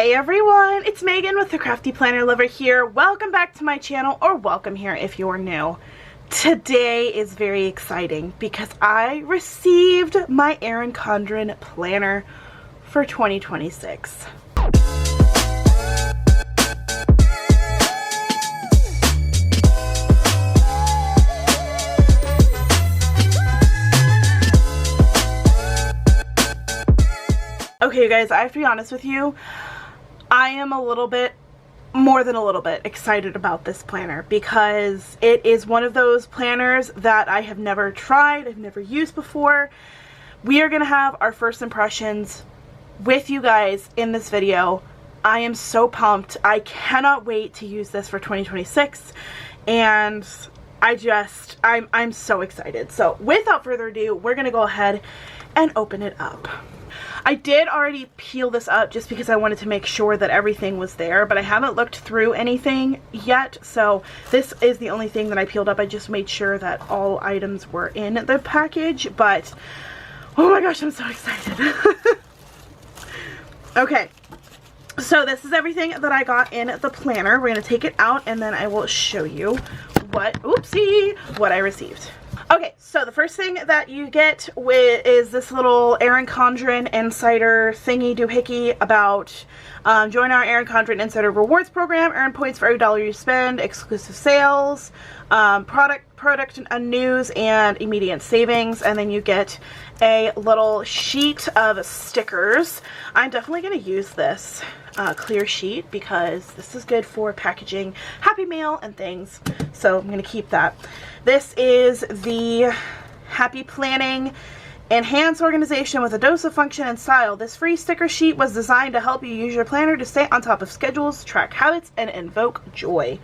Hey everyone, it's Megan with the CraftyPlannerLovR here. Welcome back to my channel, or welcome here if you're new. Today is very exciting because I received my Erin Condren planner for 2026. Okay, you guys, I have to be honest with you. I am a little bit, more than a little bit, excited about this planner because it is one of those planners that I have never tried, I've never used before. We are going to have our first impressions with you guys in this video. I am so pumped. I cannot wait to use this for 2026, and I'm so excited. So without further ado, we're going to go ahead and open it up. I did already peel this up just because I wanted to make sure that everything was there, but I haven't looked through anything yet, so this is the only thing that I peeled up. I just made sure that all items were in the package, but oh my gosh, I'm so excited. Okay, so this is everything that I got in the planner. We're going to take it out and then I will show you what I received. Okay, so the first thing that you get is this little Erin Condren Insider thingy doohickey about join our Erin Condren Insider Rewards Program, earn points for every dollar you spend, exclusive sales, product and news, and immediate savings. And then you get a little sheet of stickers. I'm definitely going to use this clear sheet because this is good for packaging Happy Mail and things, so I'm going to keep that. This is the Happy Planning Enhanced Organization with a Dose of Function and Style. This free sticker sheet was designed to help you use your planner to stay on top of schedules, track habits, and invoke joy.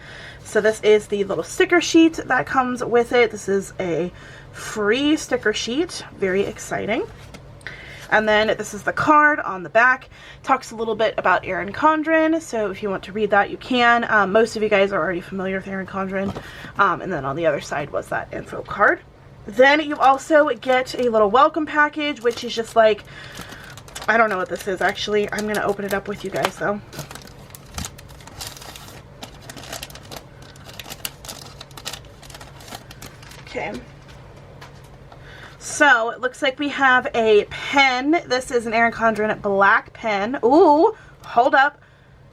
So this is the little sticker sheet that comes with it. This is a free sticker sheet. Very exciting. And then this is the card on the back. Talks a little bit about Erin Condren, so if you want to read that, you can. Most of you guys are already familiar with Erin Condren. And then on the other side was that info card. Then you also get a little welcome package, which is just like, I don't know what this is actually. I'm going to open it up with you guys though. Okay. So it looks like we have a pen. This is an Erin Condren black pen. Ooh, hold up.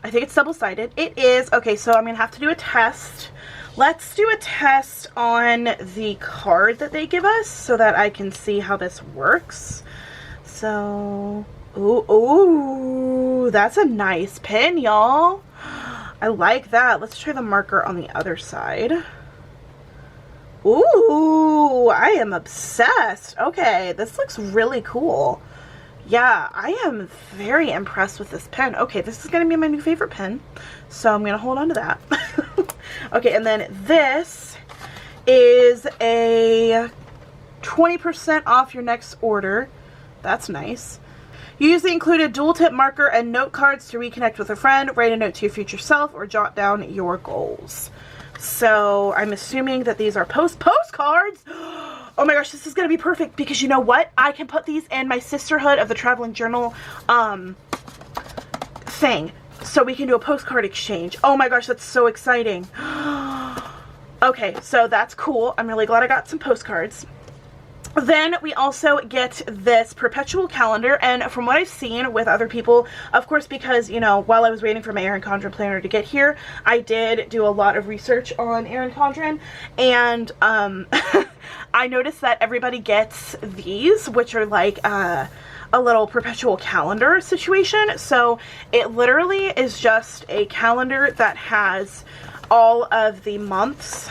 I think it's double-sided. It is. Okay, so I'm going to have to do a test. Let's do a test on the card that they give us so that I can see how this works. So, ooh, that's a nice pen, y'all. I like that. Let's try the marker on the other side. Ooh, I am obsessed. Okay, this looks really cool. Yeah, I am very impressed with this pen. Okay, this is going to be my new favorite pen, so I'm going to hold on to that. Okay, and then this is a 20% off your next order. That's nice. You use the included dual tip marker and note cards to reconnect with a friend, write a note to your future self, or jot down your goals. So I'm assuming that these are postcards. Oh my gosh, this is going to be perfect because you know what? I can put these in my Sisterhood of the Traveling Journal thing. So we can do a postcard exchange. Oh my gosh, that's so exciting. Okay, so that's cool. I'm really glad I got some postcards. Then we also get this Perpetual calendar, and from what I've seen with other people, of course, because, you know, while I was waiting for my Erin Condren planner to get here, I did do a lot of research on Erin Condren, and I noticed that everybody gets these, which are like a little Perpetual calendar situation. So it literally is just a calendar that has all of the months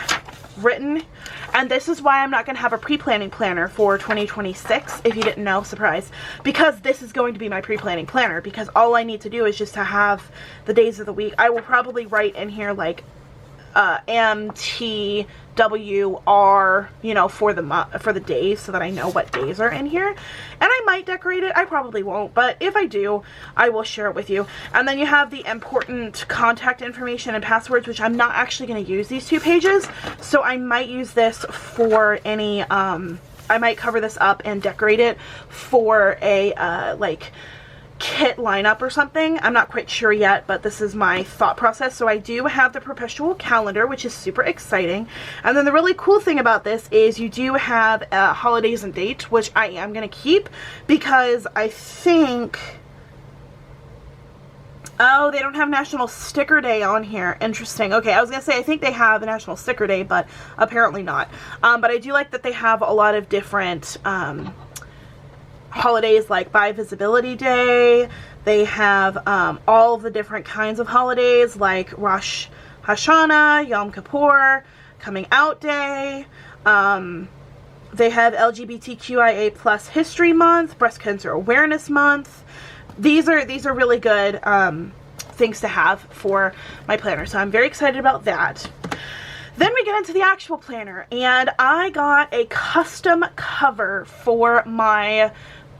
written, and this is why I'm not going to have a pre-planning planner for 2026, if you didn't know, surprise, because this is going to be my pre-planning planner, because all I need to do is just to have the days of the week. I will probably write in here like MTWR, you know, for the days, so that I know what days are in here. And I might decorate it. I probably won't, but if I do, I will share it with you. And then you have the important contact information and passwords, which I'm not actually going to use these 2 pages, so I might use this for any I might cover this up and decorate it for a like kit lineup or something. I'm not quite sure yet, but this is my thought process. So I do have the Perpetual calendar, which is super exciting. And then the really cool thing about this is you do have holidays and dates, which I am going to keep because I think... Oh, they don't have National Sticker Day on here. Interesting. Okay, I was going to say I think they have a National Sticker Day, but apparently not. But I do like that they have a lot of different holidays, like By Visibility Day. They have all of the different kinds of holidays like Rosh Hashanah, Yom Kippur, Coming Out Day. They have LGBTQIA plus History Month, Breast Cancer Awareness Month. These are really good things to have for my planner, so I'm very excited about that. Then we get into the actual planner, and I got a custom cover for my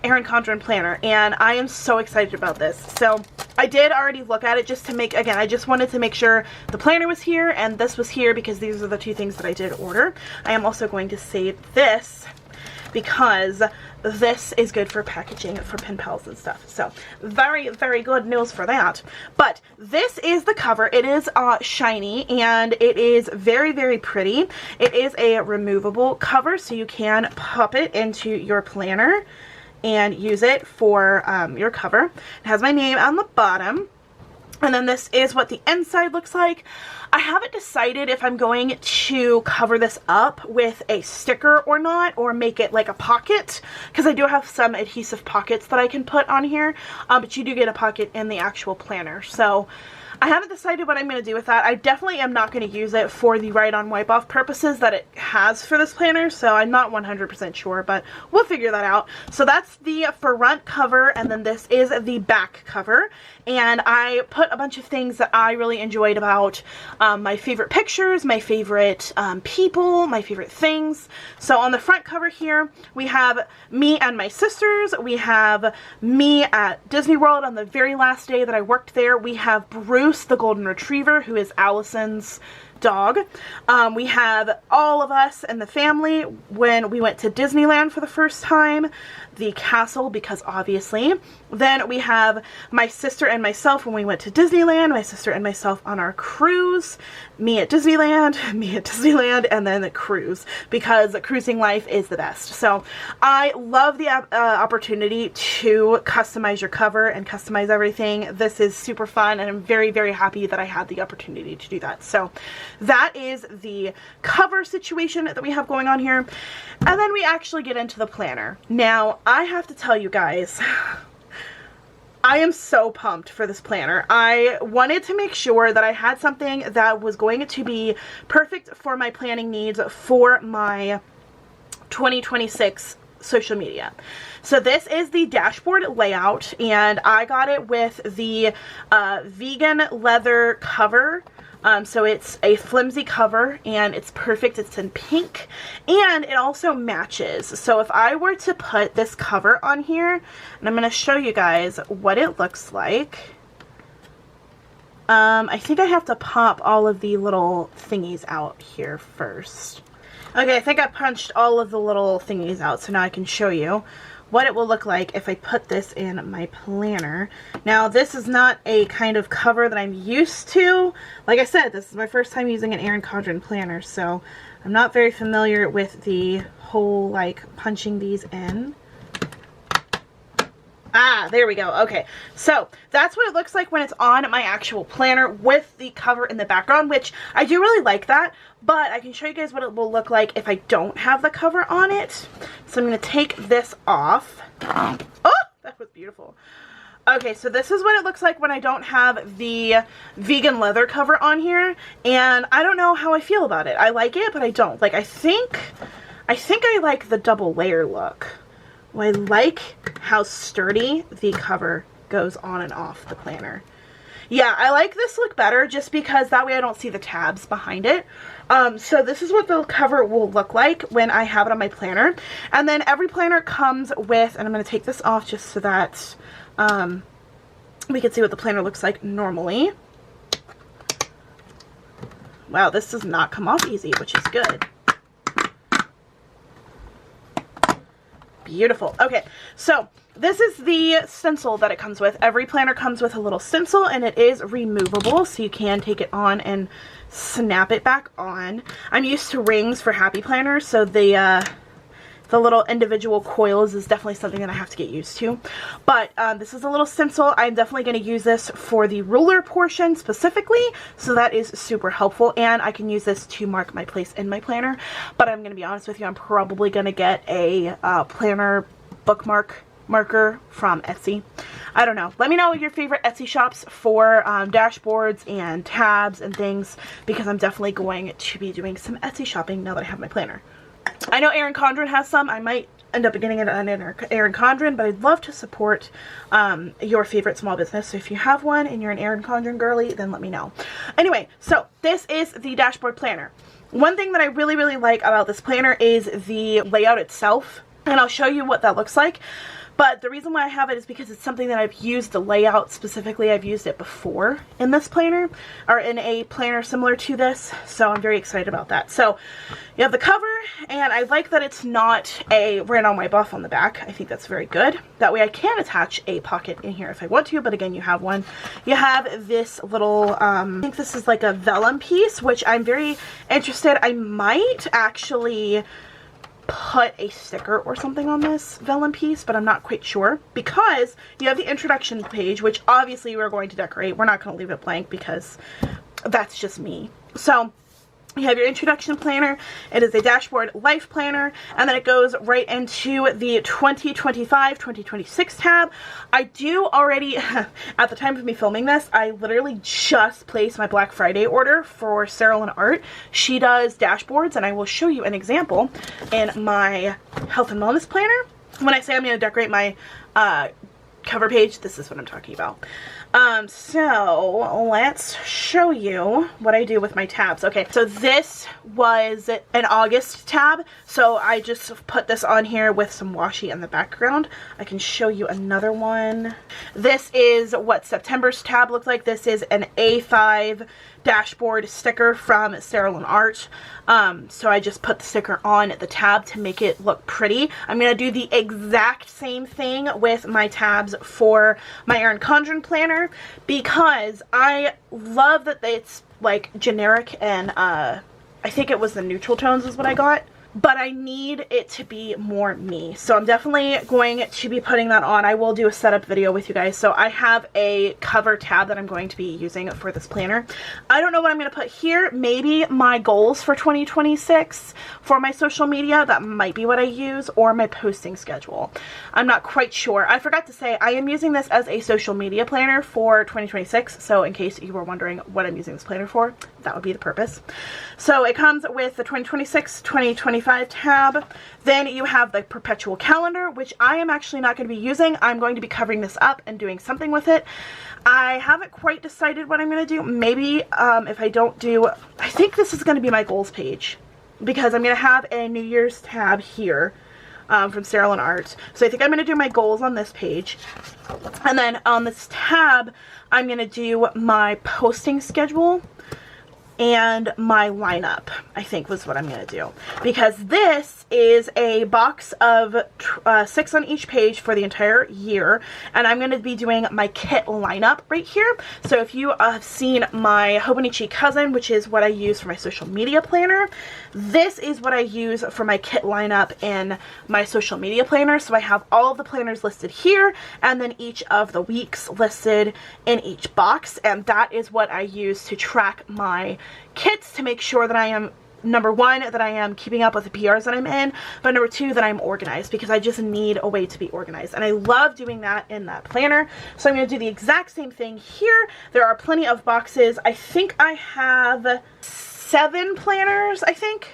Erin Condren planner, and I am so excited about this. So I did already look at it just to make, again, I just wanted to make sure the planner was here and this was here because these are the two things that I did order. I am also going to save this because this is good for packaging for pen pals and stuff. So very, very good news for that. But this is the cover. It is shiny and it is very, very pretty. It is a removable cover, so you can pop it into your planner and use it for your cover. It has my name on the bottom. And then this is what the inside looks like. I haven't decided if I'm going to cover this up with a sticker or not, or make it like a pocket, because I do have some adhesive pockets that I can put on here, but you do get a pocket in the actual planner. So I haven't decided what I'm going to do with that. I definitely am not going to use it for the write-on wipe-off purposes that it has for this planner, so I'm not 100% sure, but we'll figure that out. So that's the front cover, and then this is the back cover, and I put a bunch of things that I really enjoyed about my favorite pictures, my favorite people, my favorite things. So on the front cover here, we have me and my sisters. We have me at Disney World on the very last day that I worked there. We have Bruce, the golden retriever, who is Allison's dog. We have all of us and the family when we went to Disneyland for the first time, the castle, because obviously. Then we have my sister and myself when we went to Disneyland, my sister and myself on our cruise, me at Disneyland, and then the cruise, because cruising life is the best. So I love the opportunity to customize your cover and customize everything. This is super fun, and I'm very, very happy that I had the opportunity to do that. So that is the cover situation that we have going on here. And then we actually get into the planner. Now, I have to tell you guys, I am so pumped for this planner. I wanted to make sure that I had something that was going to be perfect for my planning needs for my 2026 social media. So this is the dashboard layout, and I got it with the vegan leather cover. So it's a flimsy cover, and it's perfect. It's in pink, and it also matches. So if I were to put this cover on here, and I'm going to show you guys what it looks like. I think I have to pop all of the little thingies out here first. Okay, I think I punched all of the little thingies out, so now I can show you what it will look like if I put this in my planner. Now, this is not a kind of cover that I'm used to. Like I said, this is my first time using an Erin Condren planner, so I'm not very familiar with the whole, like, punching these in. Ah, there we go. Okay, so that's what it looks like when it's on my actual planner with the cover in the background, which I do really like that, but I can show you guys what it will look like if I don't have the cover on it. So I'm going to take this off. Oh, that was beautiful. Okay, so this is what it looks like when I don't have the vegan leather cover on here, and I don't know how I feel about it. I like it, but I don't. Like, I think I like the double layer look. I like how sturdy the cover goes on and off the planner. Yeah, I like this look better just because that way I don't see the tabs behind it. So this is what the cover will look like when I have it on my planner. And then every planner comes with, and I'm going to take this off just so that we can see what the planner looks like normally. Wow, this does not come off easy, which is good. Beautiful. Okay, so this is the stencil that it comes with. Every planner comes with a little stencil, and it is removable, so you can take it on and snap it back on. I'm used to rings for Happy Planners, so the little individual coils is definitely something that I have to get used to. But this is a little stencil. I'm definitely going to use this for the ruler portion specifically, so that is super helpful. And I can use this to mark my place in my planner. But I'm going to be honest with you, I'm probably going to get a planner bookmark marker from Etsy. I don't know. Let me know your favorite Etsy shops for dashboards and tabs and things, because I'm definitely going to be doing some Etsy shopping now that I have my planner. I know Erin Condren has some. I might end up getting it on Erin Condren, but I'd love to support your favorite small business. So if you have one and you're an Erin Condren girly, then let me know. Anyway, so this is the dashboard planner. One thing that I really, really like about this planner is the layout itself, and I'll show you what that looks like. But the reason why I have it is because it's something that I've used the layout specifically. I've used it before in this planner, or in a planner similar to this, so I'm very excited about that. So you have the cover, and I like that it's not a Ran on My Buff on the back. I think that's very good. That way I can attach a pocket in here if I want to, but again, you have one. You have this little, I think this is like a vellum piece, which I'm very interested. I might actually put a sticker or something on this vellum piece, but I'm not quite sure, because you have the introduction page, which obviously we're going to decorate. We're not going to leave it blank because that's just me. So you have your introduction planner. It is a dashboard life planner, and then it goes right into the 2025-2026 tab. I do already, at the time of me filming this, I literally just placed my Black Friday order for Sarah Lynn Art. She does dashboards, and I will show you an example in my health and wellness planner. When I say I'm going to decorate my cover page, this is what I'm talking about. So let's show you what I do with my tabs. Okay, so this was an August tab, so I just put this on here with some washi in the background. I can show you another one. This is what September's tab looked like. This is an A5 dashboard sticker from Sarah Lynn Art. So I just put the sticker on the tab to make it look pretty. I'm going to do the exact same thing with my tabs for my Erin Condren planner, because I love that it's like generic, and I think it was the neutral tones is what I got. But I need it to be more me. So I'm definitely going to be putting that on. I will do a setup video with you guys. So I have a cover tab that I'm going to be using for this planner. I don't know what I'm going to put here. Maybe my goals for 2026 for my social media. That might be what I use, or my posting schedule. I'm not quite sure. I forgot to say I am using this as a social media planner for 2026. So in case you were wondering what I'm using this planner for, that would be the purpose. So it comes with the 2026-2025 tab. Then you have the Perpetual calendar, which I am actually not going to be using. I'm going to be covering this up and doing something with it. I haven't quite decided what I'm going to do. Maybe if I don't do, I think this is going to be my goals page, because I'm going to have a New Year's tab here from Sarah Lynn Art. So I think I'm going to do my goals on this page. And then on this tab, I'm going to do my posting schedule and my lineup, I think was what I'm going to do, because this is a box of 6 on each page for the entire year, and I'm going to be doing my kit lineup right here. So if you have seen my Hobonichi Cousin, which is what I use for my social media planner, this is what I use for my kit lineup in my social media planner. So I have all of the planners listed here, and then each of the weeks listed in each box, and that is what I use to track my kits, to make sure that I am, number one, that I am keeping up with the PRs that I'm in, but number two, that I'm organized, because I just need a way to be organized, and I love doing that in that planner. So I'm going to do the exact same thing here. There are plenty of boxes. I think I have 7 planners, I think.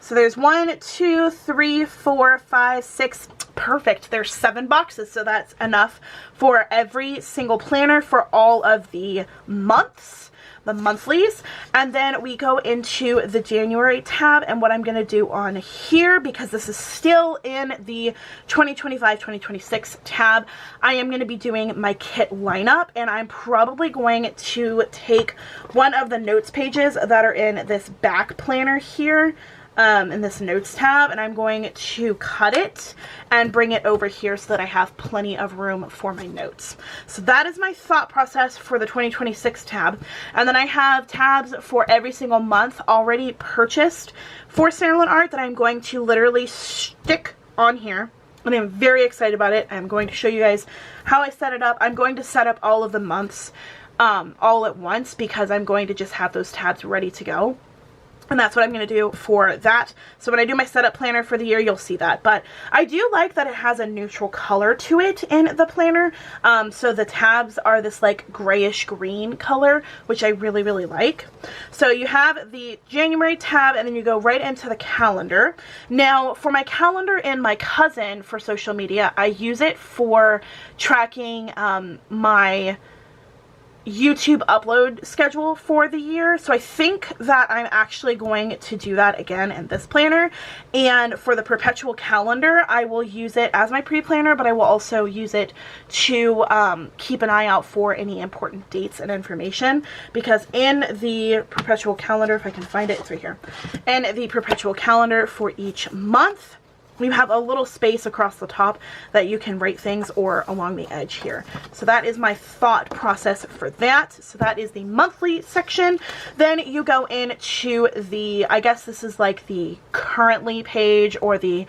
So there's 1, 2, 3, 4, 5, 6. Perfect. There's 7 boxes, so that's enough for every single planner for all of the months, the monthlies. And then we go into the January tab, and what I'm going to do on here, because this is still in the 2025-2026 tab, I am going to be doing my kit lineup, and I'm probably going to take one of the notes pages that are in this back planner here. in this notes tab, and I'm going to cut it and bring it over here so that I have plenty of room for my notes. So that is my thought process for the 2026 tab. And then I have tabs for every single month already purchased for Sarah Lynn Art that I'm going to literally stick on here. And I'm very excited about it. I'm going to show you guys how I set it up. I'm going to set up all of the months all at once because I'm going to just have those tabs ready to go. And that's what I'm going to do for that. So when I do my setup planner for the year, you'll see that. But I do like that it has a neutral color to it in the planner. So the tabs are this like grayish green color, which I really, really like. So you have the January tab, and then you go right into the calendar. Now for my calendar in my cousin for social media, I use it for tracking my YouTube upload schedule for the year. So I think that I'm actually going to do that again in this planner. And for the Perpetual calendar, I will use it as my pre-planner, but I will also use it to keep an eye out for any important dates and information, because in the Perpetual calendar, if I can find it, it's right here. In the Perpetual calendar for each month, you have a little space across the top that you can write things, or along the edge here. So that is my thought process for that. So that is the monthly section. Then you go into the, I guess this is like the currently page, or the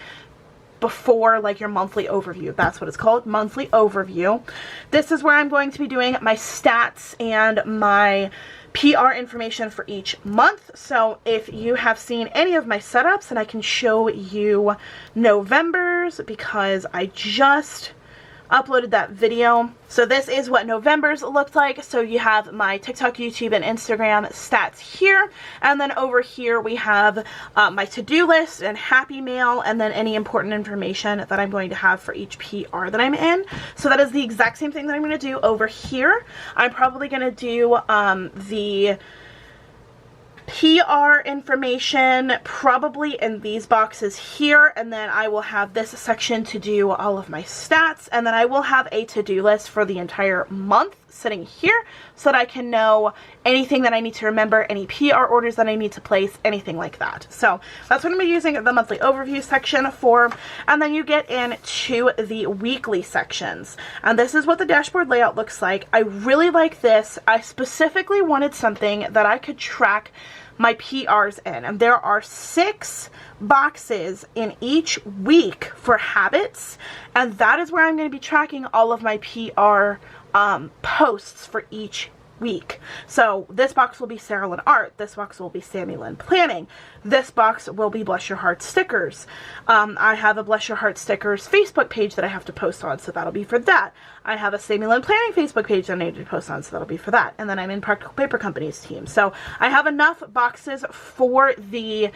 before, like your monthly overview. That's what it's called, monthly overview. This is where I'm going to be doing my stats and my PR information for each month. So if you have seen any of my setups, and I can show you November's because I just uploaded that video. So this is what November's looked like. So you have my TikTok, YouTube, and Instagram stats here. And then over here we have my to-do list and happy mail, and then any important information that I'm going to have for each PR that I'm in. So that is the exact same thing that I'm going to do over here. I'm probably going to do the PR information probably in these boxes here, and then I will have this section to do all of my stats, and then I will have a to-do list for the entire month sitting here so that I can know anything that I need to remember, any PR orders that I need to place, anything like that. So that's what I'm using the monthly overview section for. And then you get into the weekly sections, and this is what the dashboard layout looks like. I really like this. I specifically wanted something that I could track my PRs in, and there are 6 boxes in each week for habits, and that is where I'm going to be tracking all of my PR posts for each week. So this box will be Sarah Lynn Art, this box will be Sammy Lynn Planning, this box will be Bless Your Heart stickers. I have a Bless Your Heart stickers Facebook page that I have to post on, so that'll be for that. I have a Sammy Lynn Planning Facebook page that I need to post on, so that'll be for that. And then I'm in Practical Paper Company's team. So I have enough boxes for the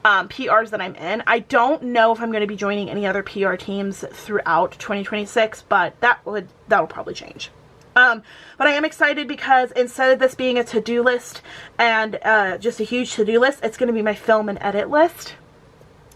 PRs that I'm in. I don't know if I'm going to be joining any other PR teams throughout 2026, but that'll probably change. But I am excited because instead of this being a to-do list and just a huge to-do list, it's going to be my film and edit list.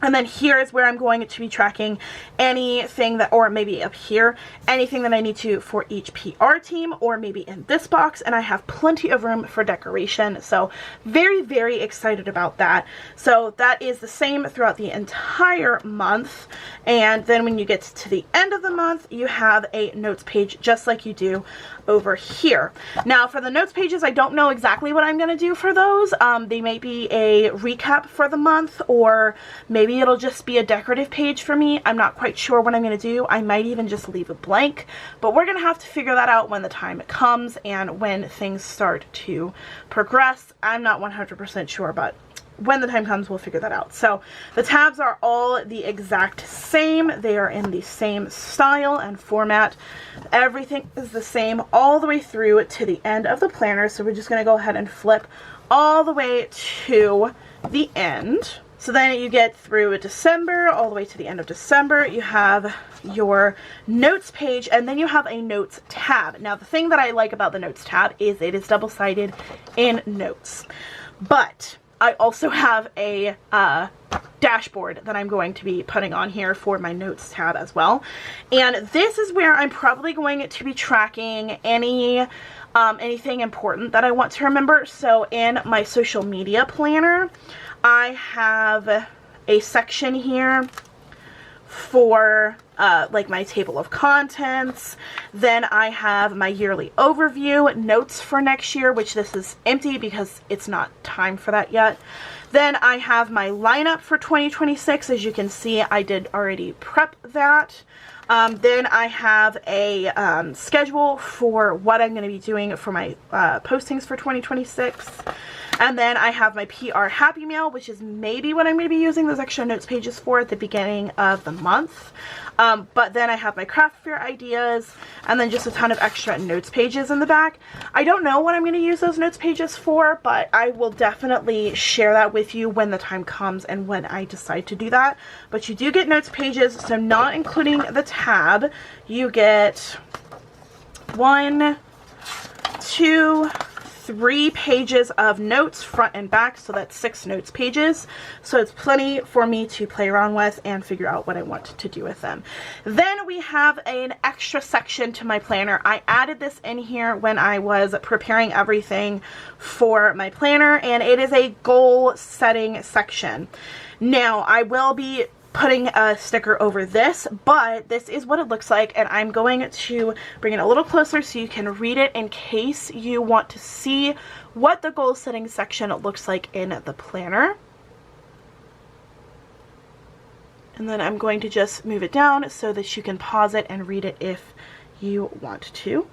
And then here is where I'm going to be tracking anything that, or maybe up here, anything that I need to for each PR team, or maybe in this box. And I have plenty of room for decoration. So very, very excited about that. So that is the same throughout the entire month. And then when you get to the end of the month, you have a notes page just like you do over here. Now for the notes pages, I don't know exactly what I'm going to do for those. They may be a recap for the month, or maybe it'll just be a decorative page for me. I'm not quite sure what I'm going to do. I might even just leave it blank, but we're going to have to figure that out when the time comes and when things start to progress. I'm not 100% sure, but when the time comes, we'll figure that out. So the tabs are all the exact same. They are in the same style and format. Everything is the same all the way through to the end of the planner. So we're just going to go ahead and flip all the way to the end. So then you get through December, all the way to the end of December. You have your notes page, and then you have a notes tab. Now the thing that I like about the notes tab is it is double-sided in notes. But I also have a dashboard that I'm going to be putting on here for my notes tab as well. And this is where I'm probably going to be tracking anything important that I want to remember. So in my social media planner, I have a section here for like my table of contents. Then I have my yearly overview, notes for next year, which this is empty because it's not time for that yet. Then I have my lineup for 2026. As you can see, I did already prep that. Then I have a schedule for what I'm going to be doing for my postings for 2026. And then I have my PR Happy Mail, which is maybe what I'm going to be using those extra notes pages for at the beginning of the month. But then I have my craft fair ideas, and then just a ton of extra notes pages in the back. I don't know what I'm going to use those notes pages for, but I will definitely share that with you when the time comes and when I decide to do that. But you do get notes pages, so not including the tab, you get 1, 2, 3 pages of notes front and back, so that's 6 notes pages. So it's plenty for me to play around with and figure out what I want to do with them. Then we have an extra section to my planner. I added this in here when I was preparing everything for my planner, and it is a goal setting section. Now I will be putting a sticker over this, but this is what it looks like, and I'm going to bring it a little closer so you can read it in case you want to see what the goal setting section looks like in the planner. And then I'm going to just move it down so that you can pause it and read it if you want to.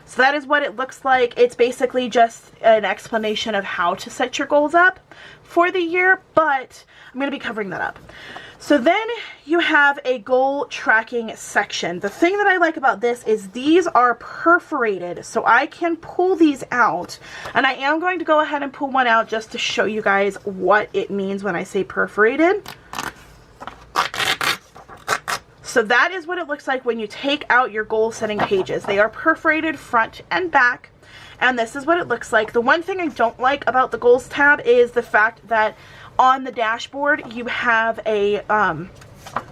So that is what it looks like. It's basically just an explanation of how to set your goals up for the year, but I'm going to be covering that up. So then you have a goal tracking section. The thing that I like about this is these are perforated, so I can pull these out, and I am going to go ahead and pull one out just to show you guys what it means when I say perforated. So that is what it looks like when you take out your goal setting pages. They are perforated front and back, and this is what it looks like. The one thing I don't like about the goals tab is the fact that on the dashboard you have a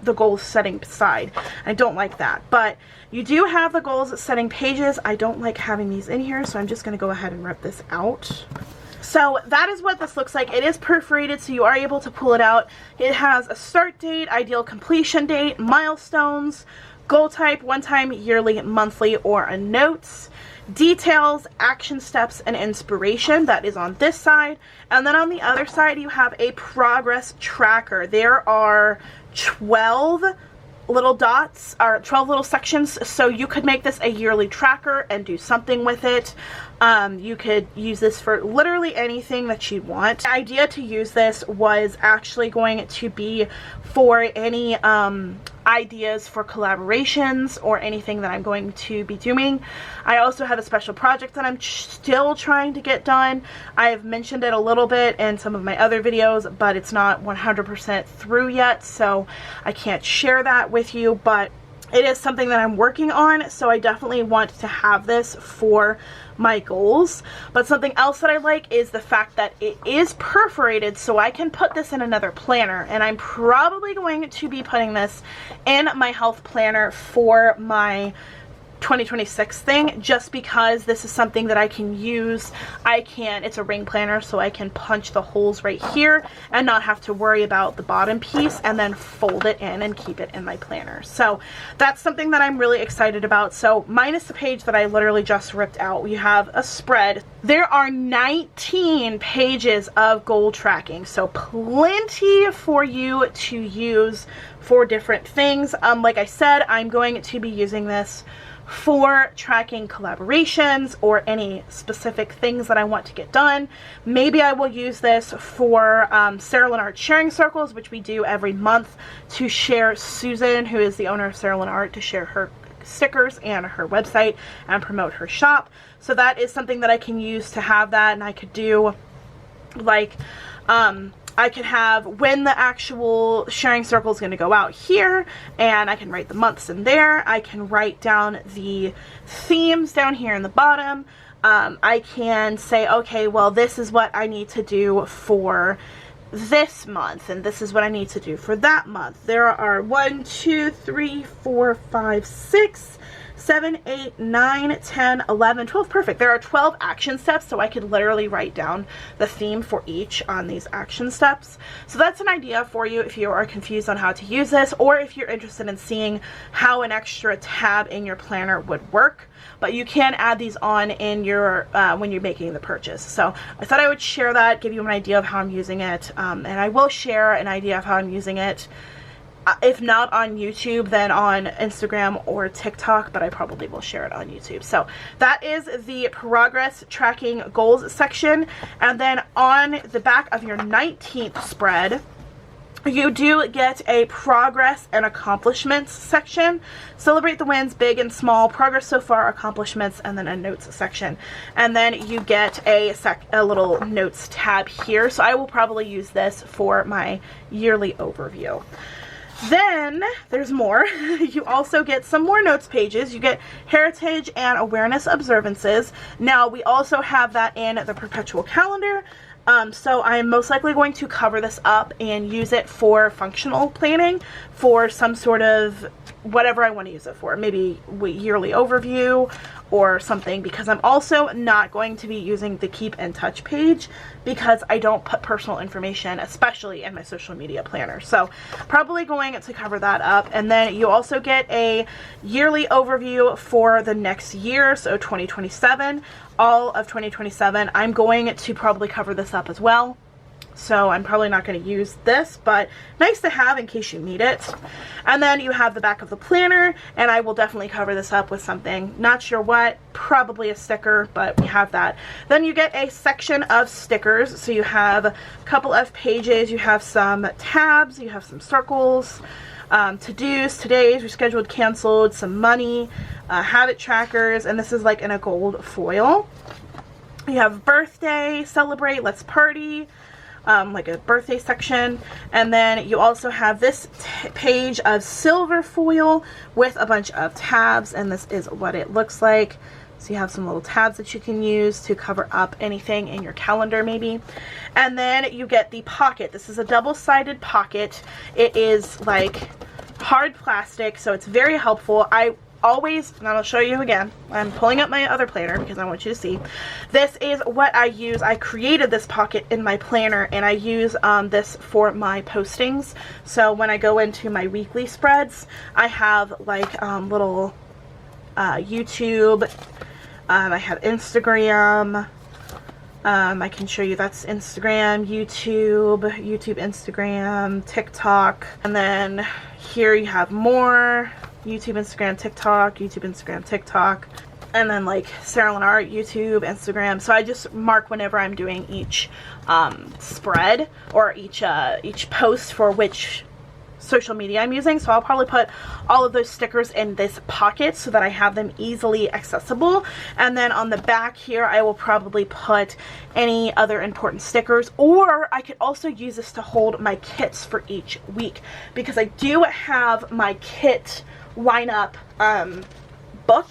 the goal setting side. I don't like that, but you do have the goals setting pages. I don't like having these in here, so I'm just going to go ahead and rip this out. So that is what this looks like. It is perforated, so you are able to pull it out. It has a start date, ideal completion date, milestones, goal type, one time, yearly, monthly, or a notes, details, action steps, and inspiration. That is on this side. And then on the other side, you have a progress tracker. There are 12 little dots, or 12 little sections, so you could make this a yearly tracker and do something with it. You could use this for literally anything that you want. The idea to use this was actually going to be for any ideas for collaborations or anything that I'm going to be doing. I also have a special project that I'm still trying to get done. I've mentioned it a little bit in some of my other videos, but it's not 100% through yet, so I can't share that with you, but it is something that I'm working on, so I definitely want to have this for my goals. But something else that I like is the fact that it is perforated, so I can put this in another planner, and I'm probably going to be putting this in my health planner for my 2026 thing, just because this is something that I can use. It's a ring planner, so I can punch the holes right here and not have to worry about the bottom piece, and then fold it in and keep it in my planner. So that's something that I'm really excited about. So minus the page that I literally just ripped out, we have a spread. There are 19 pages of goal tracking, so plenty for you to use for different things. Like I said, I'm going to be using this for tracking collaborations or any specific things that I want to get done. Maybe I will use this for Sarah Lynn Art sharing circles, which we do every month, to share Susan, who is the owner of Sarah Lynn Art, to share her stickers and her website and promote her shop. So that is something that I can use to have that, and I could do like I could have when the actual sharing circle is going to go out here, and I can write the months in there. I can write down the themes down here in the bottom. I can say, okay, well, this is what I need to do for this month, and this is what I need to do for that month. There are 1, 2, 3, 4, 5, 6, 7, 8, 9, 10, 11, 12. Perfect. There are 12 action steps, so I could literally write down the theme for each on these action steps. So that's an idea for you if you are confused on how to use this, or if you're interested in seeing how an extra tab in your planner would work. But you can add these on in your when you're making the purchase. So I thought I would share that, give you an idea of how I'm using it, and I will share an idea of how I'm using it. If not on YouTube, then on Instagram or TikTok, but I probably will share it on YouTube. So that is the progress tracking goals section. And then on the back of your 19th spread, you do get a progress and accomplishments section. Celebrate the wins, big and small, progress so far, accomplishments, and then a notes section. And then you get a little notes tab here. So I will probably use this for my yearly overview. Then there's more. You also get some more notes pages. You get heritage and awareness observances. Now we also have that in the Perpetual calendar. So I'm most likely going to cover this up and use it for functional planning for some sort of whatever I want to use it for. Maybe yearly overview or something, because I'm also not going to be using the keep in touch page because I don't put personal information, especially in my social media planner. So probably going to cover that up. And then you also get a yearly overview for the next year, so 2027. All of 2027. I'm going to probably cover this up as well. So I'm probably not going to use this, but nice to have in case you need it. And then you have the back of the planner, and I will definitely cover this up with something. Not sure what, probably a sticker, but we have that. Then you get a section of stickers. So you have a couple of pages, you have some tabs, you have some circles, to-dos, today's, rescheduled, canceled, some money, habit trackers, and this is like in a gold foil. You have birthday, celebrate, let's party, like a birthday section. And then you also have this page of silver foil with a bunch of tabs, and this is what it looks like. So you have some little tabs that you can use to cover up anything in your calendar maybe. And then you get the pocket. This is a double-sided pocket. It is like hard plastic, so it's very helpful. I always, and I'll show you again, I'm pulling up my other planner because I want you to see. This is what I use. I created this pocket in my planner, and I use this for my postings. So when I go into my weekly spreads, I have like little YouTube, I have Instagram, I can show you that's Instagram, YouTube, Instagram, TikTok, and then here you have more YouTube, Instagram, TikTok, and then like Sarah Lennar, YouTube, Instagram. So I just mark whenever I'm doing each spread or each post for which social media I'm using. So I'll probably put all of those stickers in this pocket so that I have them easily accessible. And then on the back here, I will probably put any other important stickers, or I could also use this to hold my kits for each week, because I do have my kit lineup book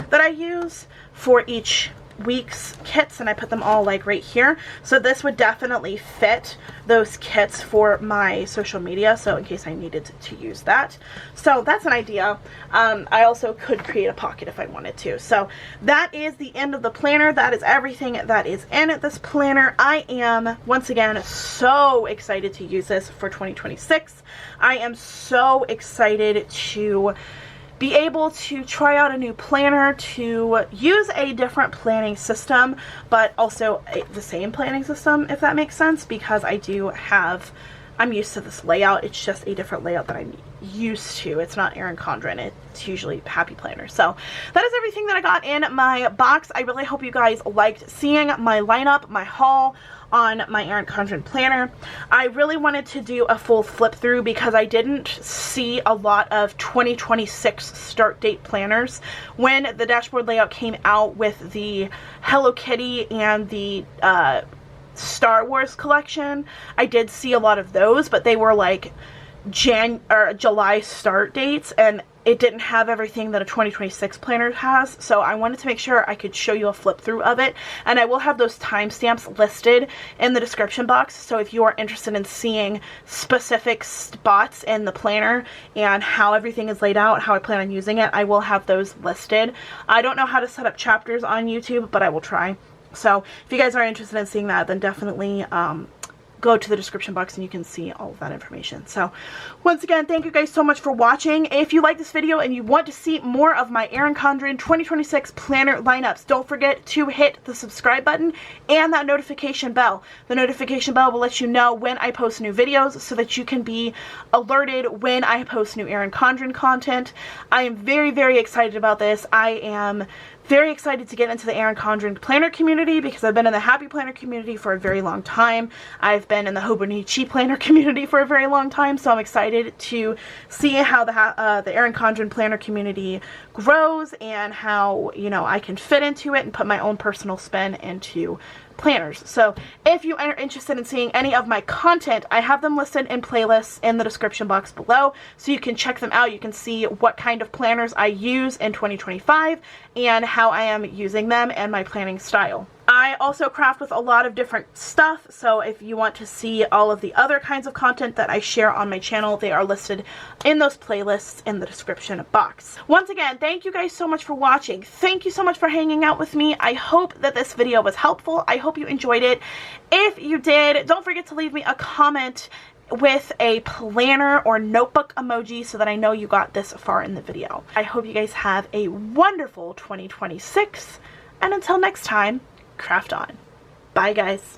that I use for each week's kits, and I put them all like right here. So this would definitely fit those kits for my social media, so in case I needed to use that. So that's an idea. I also could create a pocket if I wanted to. So that is the end of the planner. That is everything that is in this planner. I am once again so excited to use this for 2026. I am so excited to be able to try out a new planner, to use a different planning system, but also the same planning system, if that makes sense, because I'm used to this layout. It's just a different layout that I'm used to. It's not Erin Condren. It's usually Happy Planner. So that is everything that I got in my box. I really hope you guys liked seeing my lineup, my haul on my Erin Condren planner. I really wanted to do a full flip through because I didn't see a lot of 2026 start date planners. When the dashboard layout came out with the Hello Kitty and the Star Wars collection, I did see a lot of those, but they were like July start dates, and it didn't have everything that a 2026 planner has, so I wanted to make sure I could show you a flip through of it, and I will have those timestamps listed in the description box, so if you are interested in seeing specific spots in the planner and how everything is laid out, how I plan on using it, I will have those listed. I don't know how to set up chapters on YouTube, but I will try. So if you guys are interested in seeing that, then definitely go to the description box and you can see all of that information. So once again, thank you guys so much for watching. If you like this video and you want to see more of my Erin Condren 2026 planner lineups, don't forget to hit the subscribe button and that notification bell. The notification bell will let you know when I post new videos so that you can be alerted when I post new Erin Condren content. I am very, very excited about this. I am very excited to get into the Erin Condren planner community because I've been in the Happy Planner community for a very long time. I've been in the Hobonichi planner community for a very long time, so I'm excited to see how the Erin Condren planner community grows and how, you know, I can fit into it and put my own personal spin into planners. So if you are interested in seeing any of my content, I have them listed in playlists in the description box below, so you can check them out. You can see what kind of planners I use in 2025 and how I am using them and my planning style. I also craft with a lot of different stuff, so if you want to see all of the other kinds of content that I share on my channel, they are listed in those playlists in the description box. Once again, thank you guys so much for watching. Thank you so much for hanging out with me. I hope that this video was helpful. I hope you enjoyed it. If you did, don't forget to leave me a comment with a planner or notebook emoji so that I know you got this far in the video. I hope you guys have a wonderful 2026, and until next time, craft on. Bye guys.